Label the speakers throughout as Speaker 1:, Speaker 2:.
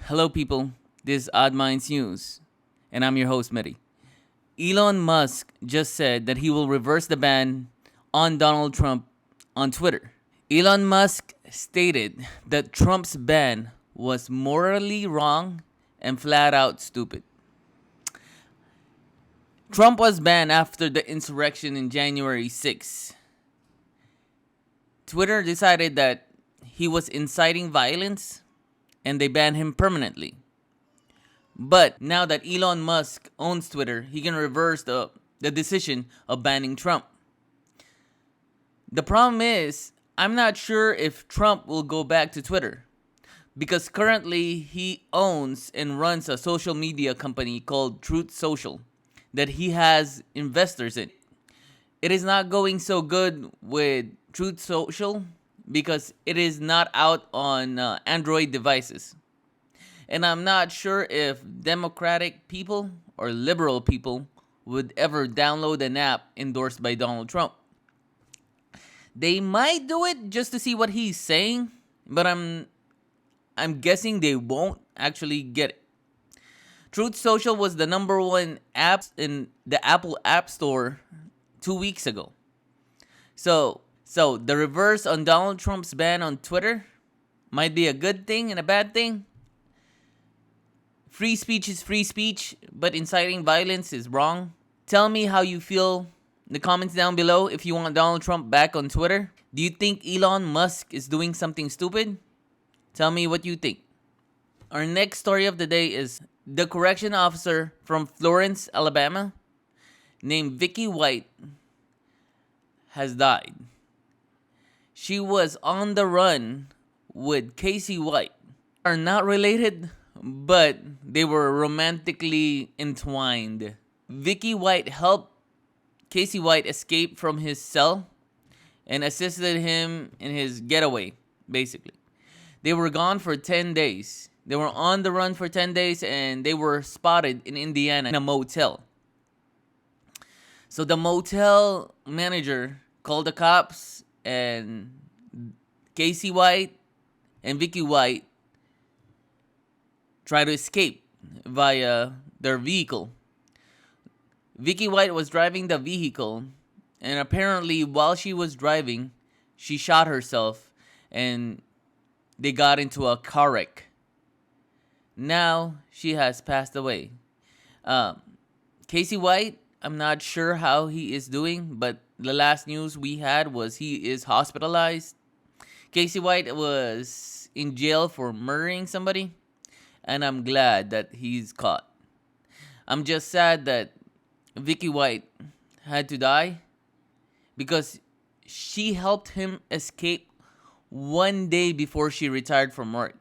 Speaker 1: Hello, people. This is Oddminds News, and I'm your host, Mehdi. Elon Musk just said that he will reverse the ban on Donald Trump on Twitter. Elon Musk stated that Trump's ban was morally wrong and flat out stupid. Trump was banned after the insurrection in January 6. Twitter decided that he was inciting violence and they banned him permanently. But now that Elon Musk owns Twitter, he can reverse the decision of banning Trump. The problem is, I'm not sure if Trump will go back to Twitter because currently he owns and runs a social media company called Truth Social that he has investors in. It is not going so good with Truth Social because it is not out on Android devices. And I'm not sure if Democratic people or liberal people would ever download an app endorsed by Donald Trump. They might do it just to see what he's saying, but I'm guessing they won't actually get it. Truth Social was the number one app in the Apple App Store 2 weeks ago. So the reverse on Donald Trump's ban on Twitter might be a good thing and a bad thing. Free speech is free speech, but inciting violence is wrong. Tell me how you feel in the comments down below if you want Donald Trump back on Twitter. Do you think Elon Musk is doing something stupid? Tell me what you think. Our next story of the day is the correction officer from Florence, Alabama, named Vicky White, has died. She was on the run with Casey White. Are not related, but they were romantically entwined. Vicky White helped Casey White escape from his cell and assisted him in his getaway, basically. They were gone for 10 days. They were on the run for 10 days and they were spotted in Indiana in a motel. So the motel manager called the cops and Casey White and Vicky White tried to escape via their vehicle. Vicky White was driving the vehicle, and apparently while she was driving, she shot herself and they got into a car wreck. Now she has passed away. Casey White, I'm not sure how he is doing, but the last news we had was he is hospitalized. Casey White was in jail for murdering somebody, and I'm glad that he's caught. I'm just sad that Vicky White had to die because she helped him escape one day before she retired from work.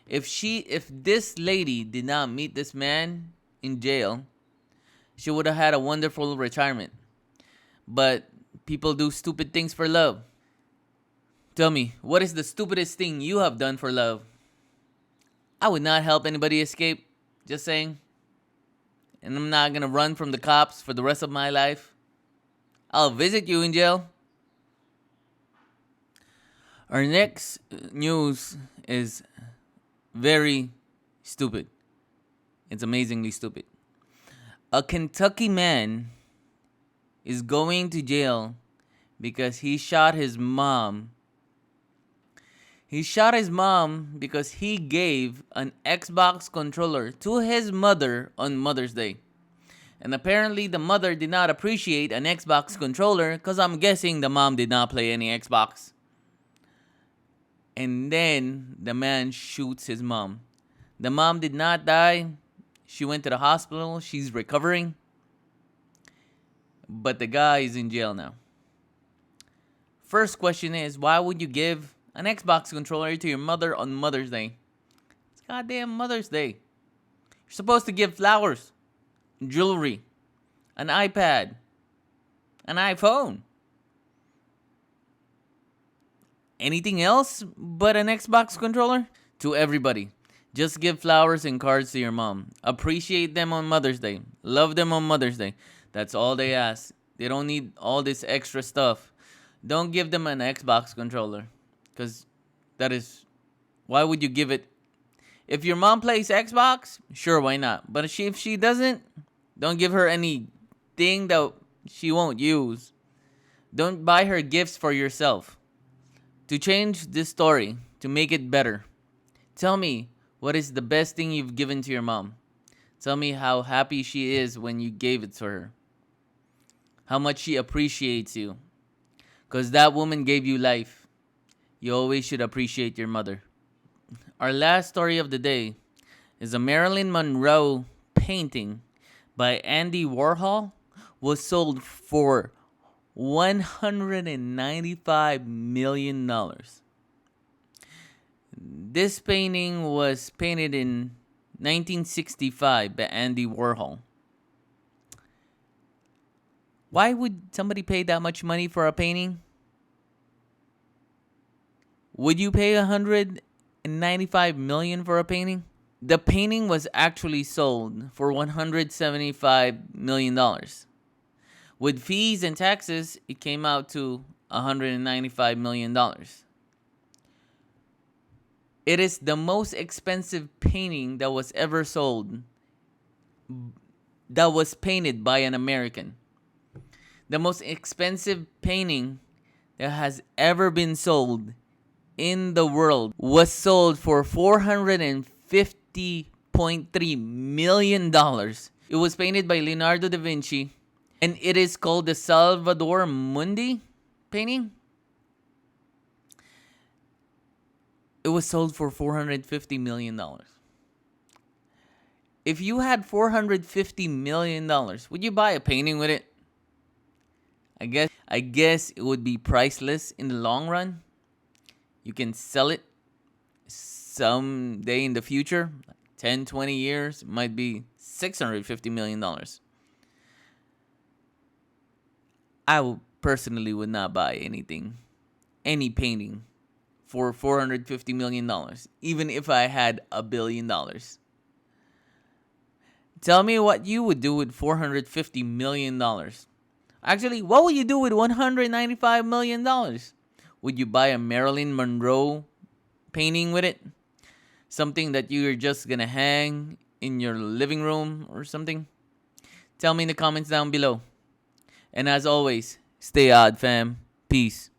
Speaker 1: If this lady did not meet this man in jail, she would have had a wonderful retirement. But people do stupid things for love. Tell me, what is the stupidest thing you have done for love? I would not help anybody escape. Just saying. And I'm not going to run from the cops for the rest of my life. I'll visit you in jail. Our next news is very stupid. It's amazingly stupid. A Kentucky man is going to jail because he shot his mom. He shot his mom because he gave an Xbox controller to his mother on Mother's Day. And apparently the mother did not appreciate an Xbox controller because I'm guessing the mom did not play any Xbox. And then the man shoots his mom. The mom did not die. She went to the hospital. She's recovering. But the guy is in jail now. First question is, why would you give an Xbox controller to your mother on Mother's Day? It's goddamn Mother's Day. You're supposed to give flowers, jewelry, an iPad, an iPhone. Anything else but an Xbox controller? To everybody, just give flowers and cards to your mom. Appreciate them on Mother's Day. Love them on Mother's Day. That's all they ask. They don't need all this extra stuff. Don't give them an Xbox controller. Because that is... Why would you give it If your mom plays Xbox, sure, why not? But if she doesn't, don't give her anything that she won't use. Don't buy her gifts for yourself. To change this story, to make it better, tell me what is the best thing you've given to your mom. Tell me how happy she is when you gave it to her. How much she appreciates you. Because that woman gave you life. You always should appreciate your mother. Our last story of the day is a Marilyn Monroe painting by Andy Warhol was sold for $195 million. This painting was painted in 1965 by Andy Warhol. Why would somebody pay that much money for a painting? Would you pay $195 million for a painting? The painting was actually sold for $175 million. With fees and taxes, it came out to $195 million. It is the most expensive painting that was ever sold that was painted by an American. The most expensive painting that has ever been sold in the world was sold for $450.3 million. It was painted by Leonardo da Vinci, and it is called the Salvator Mundi painting. It was sold for $450 million. If you had $450 million, would you buy a painting with it? I guess it would be priceless in the long run. You can sell it someday in the future, 10, 20 years. It might be $650 million. I personally would not buy any painting for $450 million, even if I had $1 billion. Tell me what you would do with $450 million. Actually, what would you do with $195 million? Would you buy a Marilyn Monroe painting with it? Something that you're just gonna hang in your living room or something? Tell me in the comments down below. And as always, stay odd, fam. Peace.